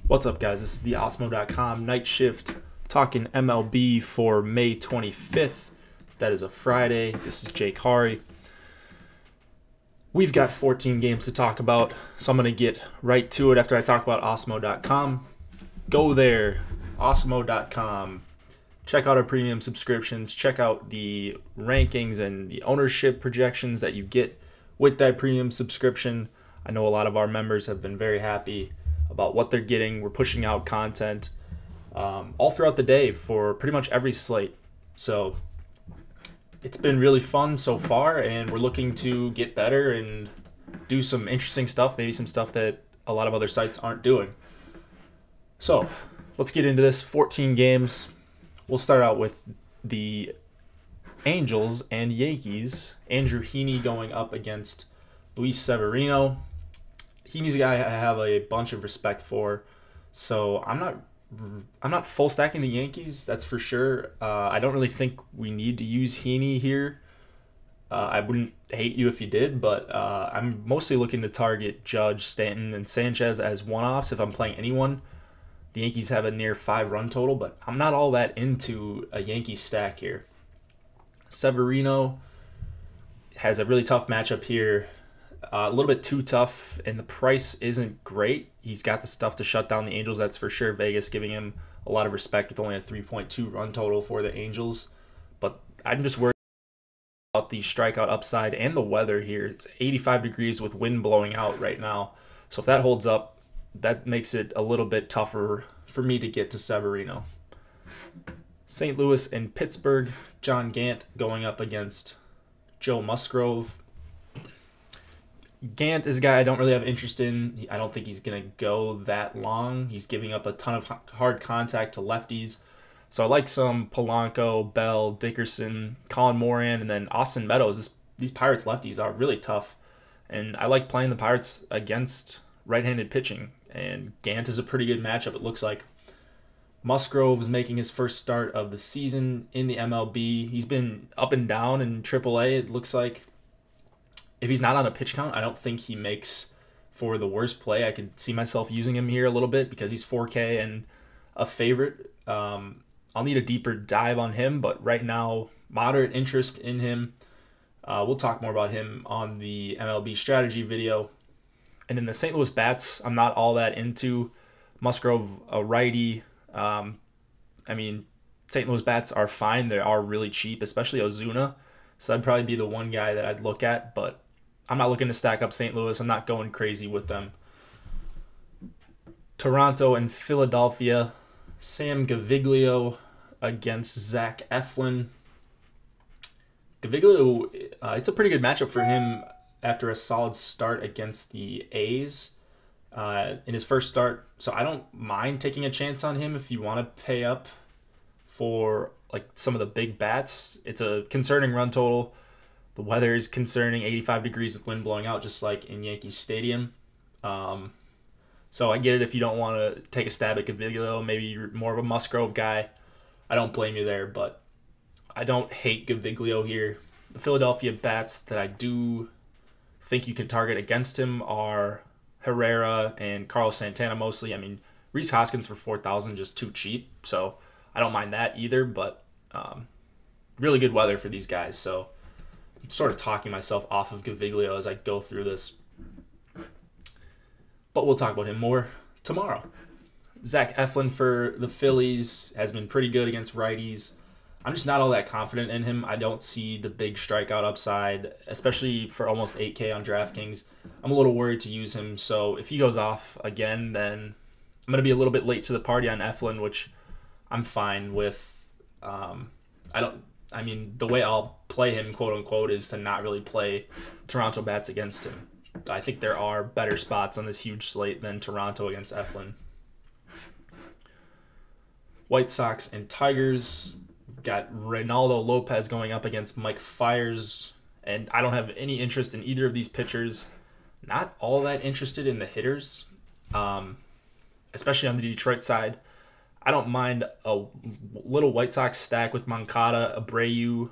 What's up, guys? This is the Osmo.com night shift talking MLB for May 25th. That is a Friday. This is Jake Hari. We've got 14 games to talk about, so I'm going to get right to it after I talk about Osmo.com. Go there, Osmo.com. Check out our premium subscriptions. Check out the rankings and the ownership projections that you get with that premium subscription. I know a lot of our members have been very happy about what they're getting. We're pushing out content all throughout the day for pretty much every slate. So it's been really fun so far, and we're looking to get better and do some interesting stuff, maybe some stuff that a lot of other sites aren't doing. So let's get into this. 14 games. We'll start out with the Angels and Yankees. Andrew Heaney going up against Luis Severino. Heaney's a guy I have a bunch of respect for, so I'm not full stacking the Yankees, that's for sure. I don't really think we need to use Heaney here. I wouldn't hate you if you did, but I'm mostly looking to target Judge, Stanton, and Sanchez as one-offs if I'm playing anyone. The Yankees have a near 5-run total, but I'm not all that into a Yankee stack here. Severino has a really tough matchup here. A little bit too tough, and the price isn't great. He's got the stuff to shut down the Angels, that's for sure. Vegas giving him a lot of respect with only a 3.2 run total for the Angels. But I'm just worried about the strikeout upside and the weather here. It's 85 degrees with wind blowing out right now. So if that holds up, that makes it a little bit tougher for me to get to Severino. St. Louis and Pittsburgh. John Gant going up against Joe Musgrove. Gant is a guy I don't really have interest in. I don't think he's going to go that long. He's giving up a ton of hard contact to lefties. So I like some Polanco, Bell, Dickerson, Colin Moran, and then Austin Meadows. These Pirates lefties are really tough. And I like playing the Pirates against right-handed pitching. And Gant is a pretty good matchup, it looks like. Musgrove is making his first start of the season in the MLB. He's been up and down in AAA, it looks like. If he's not on a pitch count, I don't think he makes for the worst play. I could see myself using him here a little bit because he's 4K and a favorite. I'll need a deeper dive on him, but right now, moderate interest in him. We'll talk more about him on the MLB strategy video. And then the St. Louis bats, I'm not all that into. Musgrove, a righty. St. Louis bats are fine. They are really cheap, especially Ozuna. So that'd probably be the one guy that I'd look at, but I'm not looking to stack up St. Louis. I'm not going crazy with them. Toronto and Philadelphia. Sam Gaviglio against Zach Eflin. Gaviglio, it's a pretty good matchup for him after a solid start against the A's in his first start. So I don't mind taking a chance on him if you want to pay up for like some of the big bats. It's a concerning run total. The weather is concerning, 85 degrees with wind blowing out, just like in Yankee Stadium. So I get it if you don't want to take a stab at Gaviglio. Maybe you're more of a Musgrove guy. I don't blame you there, but I don't hate Gaviglio here. The Philadelphia bats that I do think you can target against him are Herrera and Carlos Santana mostly. Rhys Hoskins for $4,000 just too cheap, so I don't mind that either, but really good weather for these guys, so I'm sort of talking myself off of Gaviglio as I go through this. But we'll talk about him more tomorrow. Zach Eflin for the Phillies has been pretty good against righties. I'm just not all that confident in him. I don't see the big strikeout upside, especially for almost 8K on DraftKings. I'm a little worried to use him, so if he goes off again, then I'm going to be a little bit late to the party on Eflin, which I'm fine with. The way I'll play him, quote unquote, is to not really play Toronto bats against him. I think there are better spots on this huge slate than Toronto against Eflin. White Sox and Tigers. We've got Reynaldo Lopez going up against Mike Fiers, and I don't have any interest in either of these pitchers. Not all that interested in the hitters, especially on the Detroit side. I don't mind a little White Sox stack with Moncada, Abreu,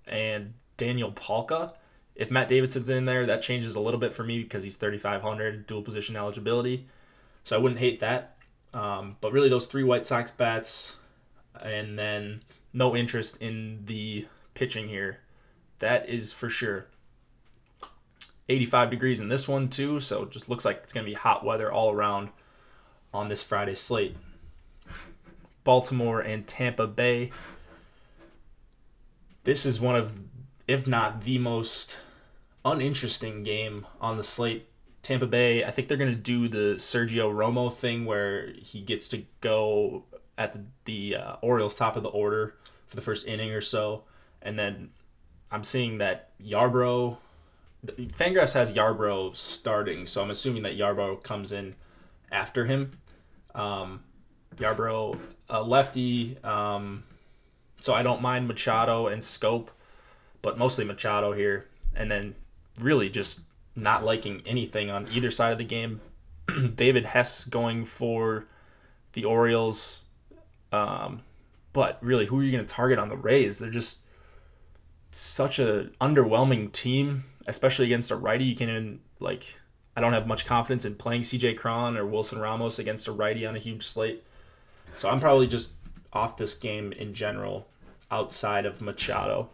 and Daniel Palka. If Matt Davidson's in there, that changes a little bit for me because he's 3,500 dual position eligibility. So I wouldn't hate that. But really those 3 White Sox bats, and then no interest in the pitching here. That is for sure. 85 degrees in this one too, so it just looks like it's going to be hot weather all around on this Friday slate. Baltimore and Tampa Bay. This is one of, if not the most uninteresting game on the slate. Tampa Bay, I think they're going to do the Sergio Romo thing where he gets to go at the Orioles' top of the order for the first inning or so. And then I'm seeing that Yarbrough, Fangraphs has Yarbrough starting, so I'm assuming that Yarbrough comes in after him. Yarbrough, a lefty, so I don't mind Machado and Scope, but mostly Machado here. And then really just not liking anything on either side of the game. David Hess going for the Orioles. But really, who are you going to target on the Rays? They're just such an underwhelming team, especially against a righty. You can't even, I don't have much confidence in playing CJ Cron or Wilson Ramos against a righty on a huge slate. So I'm probably just off this game in general outside of Machado.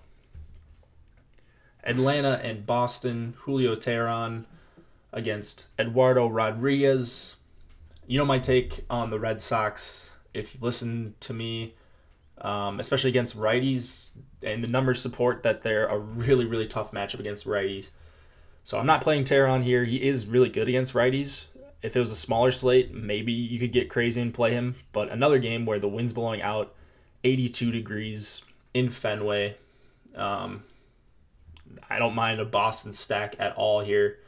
Atlanta and Boston, Julio Teheran against Eduardo Rodriguez. You know my take on the Red Sox. If you listen to me, especially against righties, and the numbers support that they're a really, really tough matchup against righties. So I'm not playing Teheran here. He is really good against righties. If it was a smaller slate, maybe you could get crazy and play him. But another game where the wind's blowing out, 82 degrees in Fenway. I don't mind a Boston stack at all here.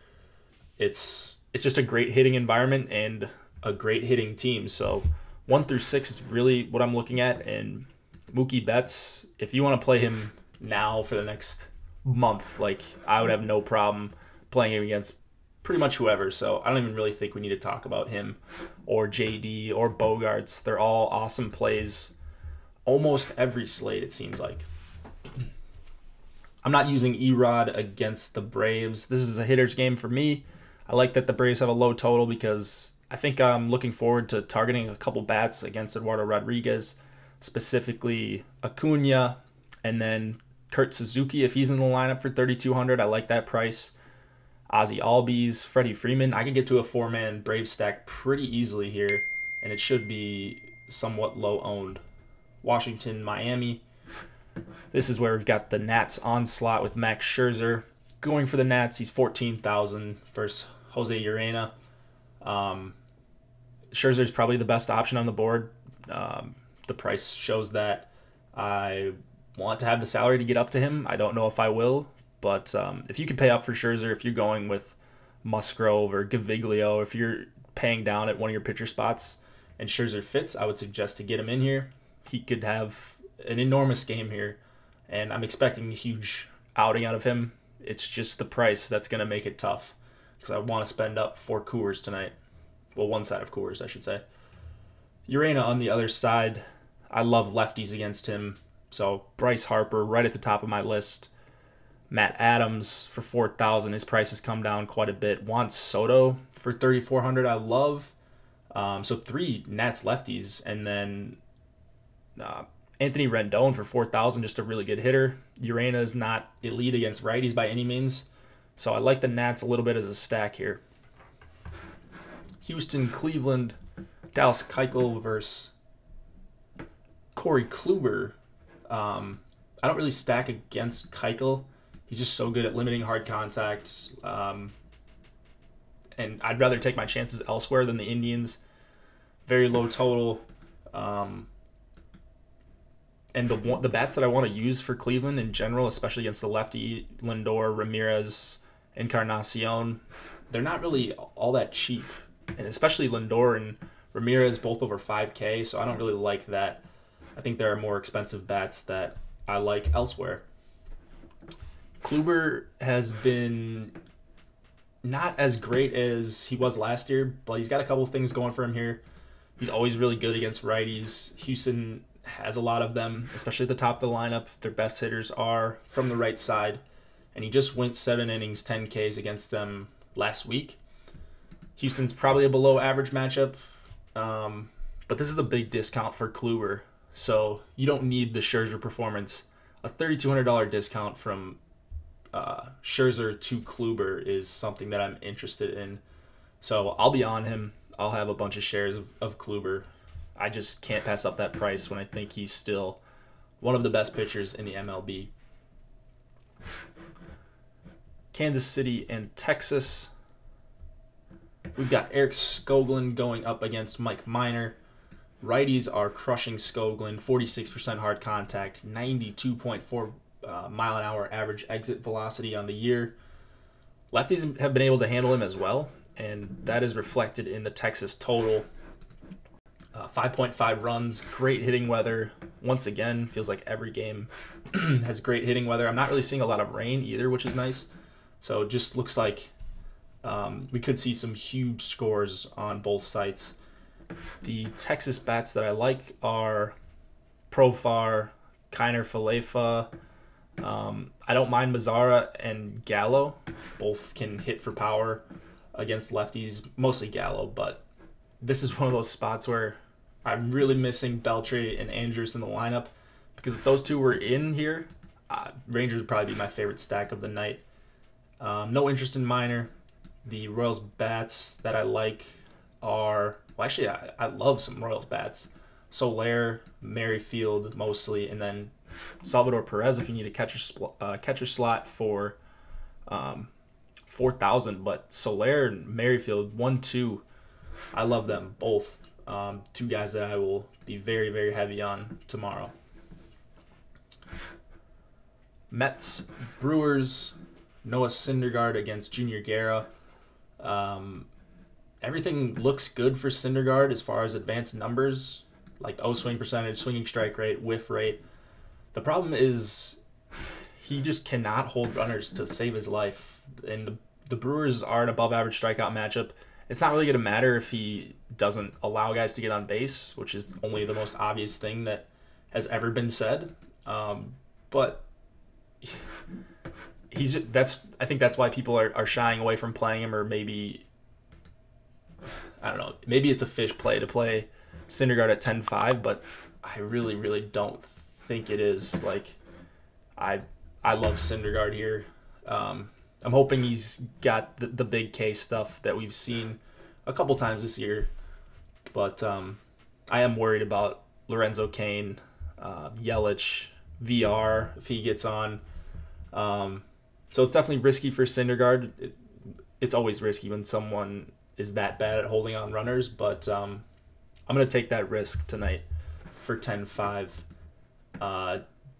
It's just a great hitting environment and a great hitting team. So 1 through 6 is really what I'm looking at. And Mookie Betts, if you want to play him now for the next month, I would have no problem playing him against pretty much whoever. So I don't even really think we need to talk about him or JD or Bogarts. They're all awesome plays almost every slate, it seems like. I'm not using Erod against the Braves. This is a hitter's game for me. I like that the Braves have a low total because I think I'm looking forward to targeting a couple bats against Eduardo Rodriguez, specifically Acuna, and then Kurt Suzuki if he's in the lineup for 3,200. I like that price. Ozzie Albies, Freddie Freeman. I can get to a 4-man Brave stack pretty easily here, and it should be somewhat low owned. Washington, Miami. This is where we've got the Nats onslaught with Max Scherzer. Going for the Nats, he's 14,000 versus Jose Urena. Scherzer's probably the best option on the board. The price shows that. I want to have the salary to get up to him. I don't know if I will, but if you can pay up for Scherzer, if you're going with Musgrove or Gaviglio, if you're paying down at one of your pitcher spots and Scherzer fits, I would suggest to get him in here. He could have an enormous game here, and I'm expecting a huge outing out of him. It's just the price that's going to make it tough because I want to spend up 4 Coors tonight. Well, one side of Coors, I should say. Urena on the other side, I love lefties against him. So Bryce Harper right at the top of my list. Matt Adams for 4,000. His price has come down quite a bit. Juan Soto for 3,400. I love. So 3 Nats lefties, and then Anthony Rendon for 4,000, just a really good hitter. Urena is not elite against righties by any means, so I like the Nats a little bit as a stack here. Houston, Cleveland, Dallas Keuchel versus Corey Kluber. I don't really stack against Keuchel. He's just so good at limiting hard contact, and I'd rather take my chances elsewhere than the Indians. Very low total. And the bats that I want to use for Cleveland in general, especially against the lefty, Lindor, Ramirez, Encarnacion, they're not really all that cheap. And especially Lindor and Ramirez, both over 5K, so I don't really like that. I think there are more expensive bats that I like elsewhere. Kluber has been not as great as he was last year, but he's got a couple things going for him here. He's always really good against righties. Houston has a lot of them, especially at the top of the lineup. Their best hitters are from the right side, and he just went 7 innings, 10 Ks against them last week. Houston's probably a below average matchup. but this is a big discount for Kluber, so you don't need the Scherzer performance. A $3,200 discount from Scherzer to Kluber is something that I'm interested in. So I'll be on him. I'll have a bunch of shares of Kluber. I just can't pass up that price when I think he's still one of the best pitchers in the MLB. Kansas City and Texas. We've got Eric Skoglund going up against Mike Minor. Righties are crushing Skoglund, 46% hard contact, 92.4 mile an hour average exit velocity on the year. Lefties have been able to handle him as well, and that is reflected in the Texas total. 5.5 runs, great hitting weather. Once again, feels like every game has great hitting weather. I'm not really seeing a lot of rain either, which is nice. So it just looks like we could see some huge scores on both sites. The Texas bats that I like are Profar, Kiner Falefa. I don't mind Mazzara and Gallo. Both can hit for power against lefties, mostly Gallo, but this is one of those spots where I'm really missing Beltre and Andrews in the lineup, because if those two were in here, Rangers would probably be my favorite stack of the night. No interest in Minor. The Royals bats that I like are, well, actually, I love some Royals bats. Soler, Merrifield mostly, and then Salvador Perez if you need a catcher slot for 4,000. But Soler and Merrifield, 1-2, I love them both. Two guys that I will be very, very heavy on tomorrow. Mets, Brewers, Noah Syndergaard against Junior Guerra. Everything looks good for Syndergaard as far as advanced numbers, like the O-swing percentage, swinging strike rate, whiff rate. The problem is he just cannot hold runners to save his life. And the Brewers are an above-average strikeout matchup. It's not really going to matter if he doesn't allow guys to get on base, which is only the most obvious thing that has ever been said. But I think that's why people are shying away from playing him, or maybe, I don't know, maybe it's a fish play to play Syndergaard at 10-5, but I really, really don't think it is. Like, I love Syndergaard here. I'm hoping he's got the big K stuff that we've seen a couple times this year, but I am worried about Lorenzo Cain, Yelich, VR if he gets on. So it's definitely risky for Syndergaard. It's always risky when someone is that bad at holding on runners, but I'm going to take that risk tonight for 10-5.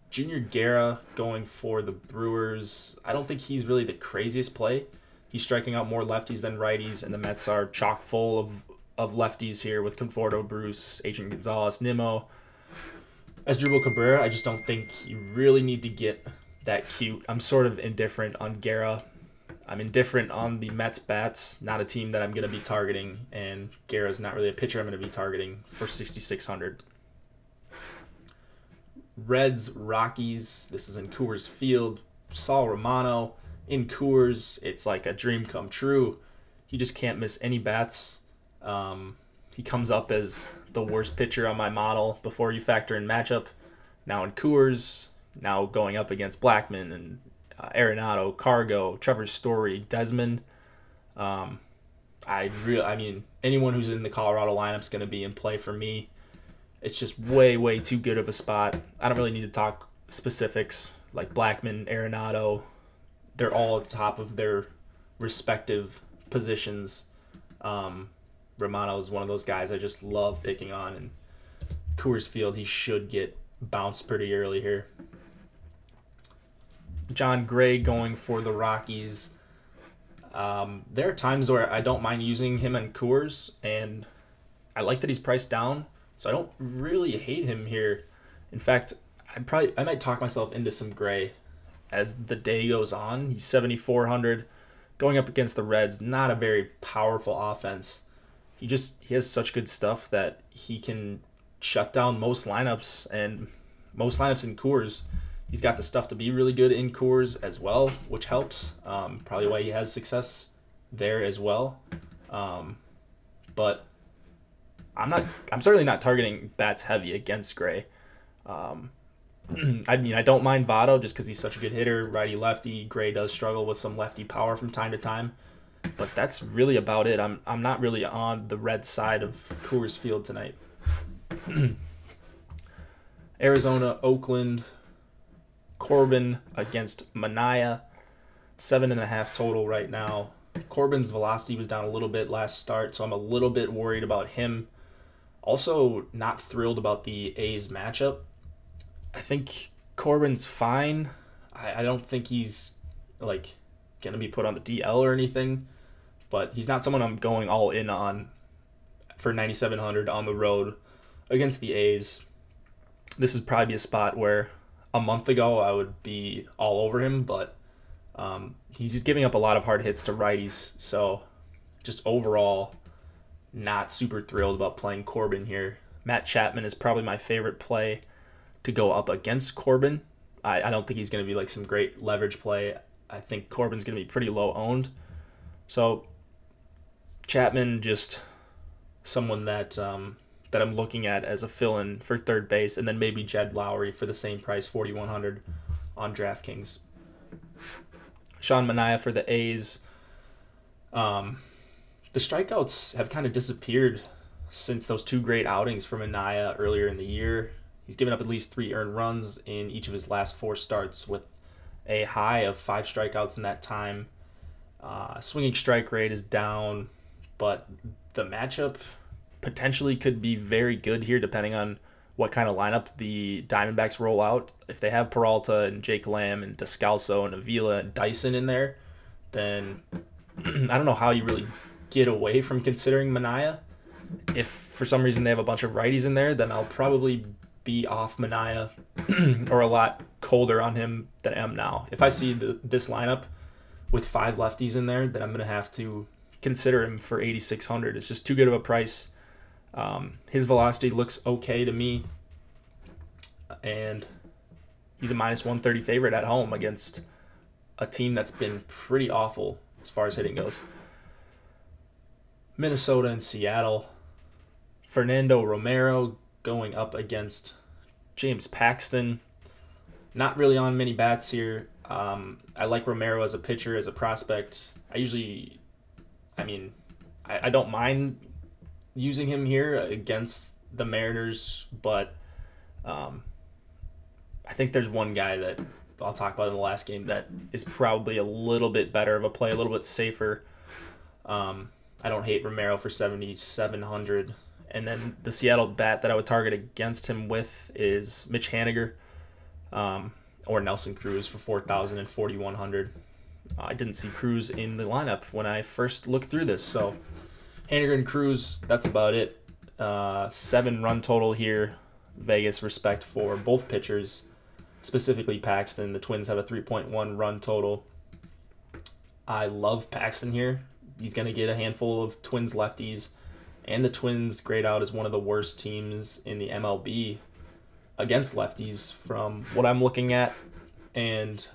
Junior Guerra going for the Brewers. I don't think he's really the craziest play. He's striking out more lefties than righties, and the Mets are chock full of lefties here with Conforto, Bruce, Adrian Gonzalez, Nimmo. As Drupal Cabrera, I just don't think you really need to get that cute. I'm sort of indifferent on Guerra. I'm indifferent on the Mets bats, not a team that I'm going to be targeting, and Guerra's not really a pitcher I'm going to be targeting for 6,600. Reds, Rockies. This is in Coors Field. Saul Romano in Coors. It's like a dream come true. He just can't miss any bats. He comes up as the worst pitcher on my model before you factor in matchup. Now in Coors, now going up against Blackman and Arenado, Cargo, Trevor Story, Desmond. I mean, anyone who's in the Colorado lineup's going to be in play for me. It's just way, way too good of a spot. I don't really need to talk specifics. Like Blackman, Arenado, they're all at the top of their respective positions. Romano is one of those guys I just love picking on. And Coors Field, he should get bounced pretty early here. John Gray going for the Rockies. There are times where I don't mind using him in Coors, and I like that he's priced down. So I don't really hate him here. In fact, I might talk myself into some Gray as the day goes on. He's 7,400 going up against the Reds. Not a very powerful offense. He has such good stuff that he can shut down most lineups, and most lineups in Coors. He's got the stuff to be really good in Coors as well, which helps. Probably why he has success there as well. But I'm certainly not targeting bats heavy against Gray. I mean, I don't mind Votto just because he's such a good hitter, righty-lefty. Gray does struggle with some lefty power from time to time, but that's really about it. I'm not really on the red side of Coors Field tonight. Arizona, Oakland, Corbin against Manaea, 7.5 total right now. Corbin's velocity was down a little bit last start, so I'm a little bit worried about him. Also, not thrilled about the A's matchup. I think Corbin's fine. I don't think he's like gonna be put on the DL or anything, but he's not someone I'm going all in on for 9,700 on the road against the A's. This is probably a spot where a month ago I would be all over him, but he's just giving up a lot of hard hits to righties, so just overall not super thrilled about playing Corbin here. Matt Chapman is probably my favorite play to go up against Corbin. I don't think he's going to be like some great leverage play. I think Corbin's going to be pretty low owned. So Chapman, just someone that that I'm looking at as a fill-in for third base, and then maybe Jed Lowry for the same price, 4,100 on DraftKings. Sean Manaea for the A's. The strikeouts have kind of disappeared since those two great outings for Manaea earlier in the year. He's given up at least 3 earned runs in each of his last 4 starts, with a high of 5 strikeouts in that time. Swinging strike rate is down, but the matchup potentially could be very good here depending on what kind of lineup the Diamondbacks roll out. If they have Peralta and Jake Lamb and Descalso and Avila and Dyson in there, then I don't know how you really get away from considering Manaea. If for some reason they have a bunch of righties in there, then I'll probably be off Manaea or a lot colder on him than I am now. If I see this lineup with 5 lefties in there, then I'm going to have to consider him for 8,600. It's just too good of a price. His velocity looks okay to me, and he's a -130 favorite at home against a team that's been pretty awful as far as hitting goes. Minnesota and Seattle. Fernando Romero going up against James Paxton. Not really on many bats here. I like Romero as a pitcher, as a prospect. I don't mind using him here against the Mariners, but I think there's one guy that I'll talk about in the last game that is probably a little bit better of a play, a little bit safer. I don't hate Romero for 7,700. And then the Seattle bat that I would target against him with is Mitch Haniger or Nelson Cruz for 4,000 and 4,100. I didn't see Cruz in the lineup when I first looked through this, so Haniger and Cruz, that's about it. 7 run total here. Vegas respect for both pitchers, specifically Paxton. The Twins have a 3.1 run total. I love Paxton here. He's going to get a handful of Twins lefties, and the Twins grade out as one of the worst teams in the MLB against lefties from what I'm looking at. And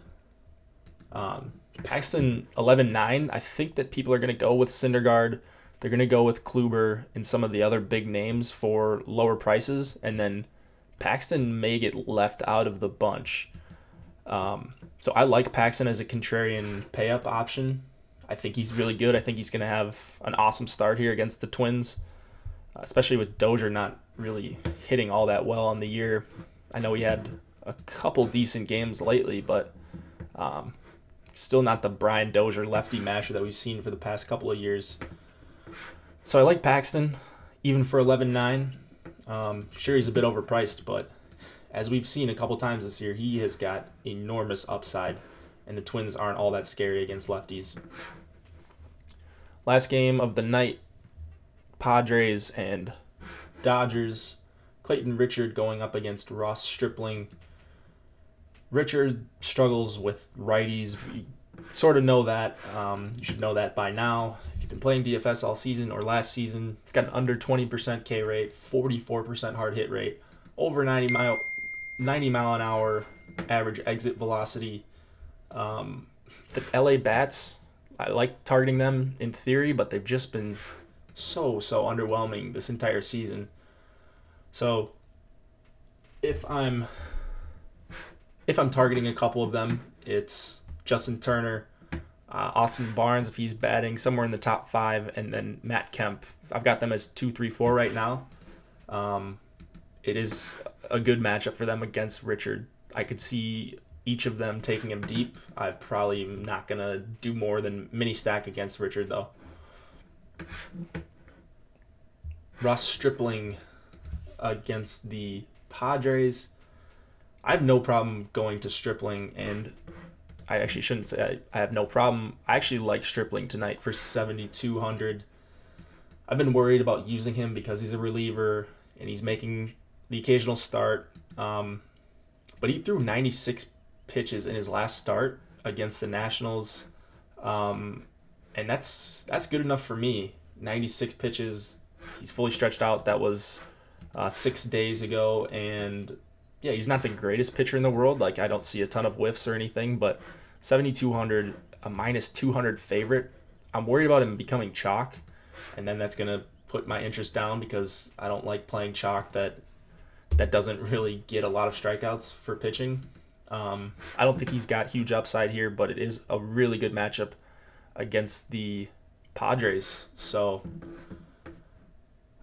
Paxton 11.9, I think that people are going to go with Syndergaard. They're going to go with Kluber and some of the other big names for lower prices, and then Paxton may get left out of the bunch. So I like Paxton as a contrarian pay-up option. I think he's really good. I think he's going to have an awesome start here against the Twins, especially with Dozier not really hitting all that well on the year. I know he had a couple decent games lately, but still not the Brian Dozier lefty masher that we've seen for the past couple of years. So I like Paxton, even for 11.9. Sure, he's a bit overpriced, but as we've seen a couple times this year, he has got enormous upside, and the Twins aren't all that scary against lefties. Last game of the night, Padres and Dodgers. Clayton Richard going up against Ross Stripling. Richard struggles with righties. We sort of know that. You should know that by now. If you've been playing DFS all season or last season, it's got an under 20% K rate, 44% hard hit rate, over 90 mile an hour average exit velocity. The LA Bats, I like targeting them in theory, but they've just been so underwhelming this entire season. So if I'm targeting a couple of them, it's Justin Turner, Austin Barnes if he's batting somewhere in the top 5, and then Matt Kemp. I've got them as 2, 3, 4 right now. It is a good matchup for them against Richard. I could see each of them taking him deep. I'm probably not going to do more than mini stack against Richard, though. Ross Stripling against the Padres. I have no problem going to Stripling, and I actually shouldn't say I have no problem. I actually like Stripling tonight for 7,200. I've been worried about using him because he's a reliever and he's making the occasional start. But he threw 96 pitches in his last start against the Nationals. And that's good enough for me. 96 pitches. He's fully stretched out. That was 6 days ago. And yeah, he's not the greatest pitcher in the world. Like, I don't see a ton of whiffs or anything, but 7,200, a minus 200 favorite. I'm worried about him becoming chalk, and then that's going to put my interest down because I don't like playing chalk that doesn't really get a lot of strikeouts for pitching. I don't think he's got huge upside here, but it is a really good matchup against the Padres. So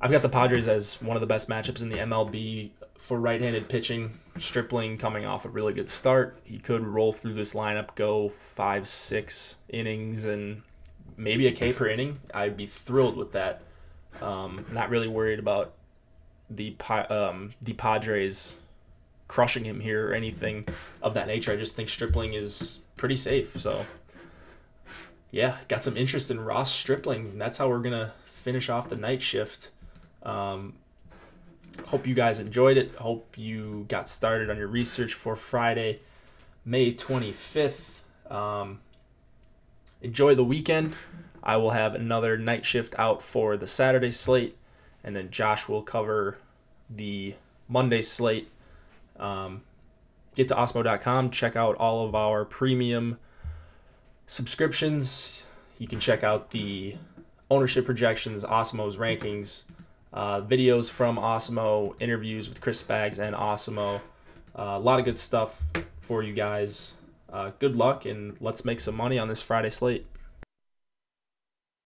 I've got the Padres as one of the best matchups in the MLB for right-handed pitching. Stripling coming off a really good start. He could roll through this lineup, go 5-6 innings, and maybe a K per inning. I'd be thrilled with that. Not really worried about the Padres crushing him here or anything of that nature. I just think Stripling is pretty safe. So yeah, got some interest in Ross Stripling. That's how we're gonna finish off the night shift. Hope you guys enjoyed it. Hope you got started on your research for Friday, May 25th. Enjoy the weekend. I will have another night shift out for the Saturday slate, and then Josh will cover the Monday slate. Get to osmo.com. Check out all of our premium subscriptions. You can check out the ownership projections, Osmo's rankings, videos from Osmo, interviews with Chris Spags and Osmo. A lot of good stuff for you guys. Good luck, and let's make some money on this Friday slate.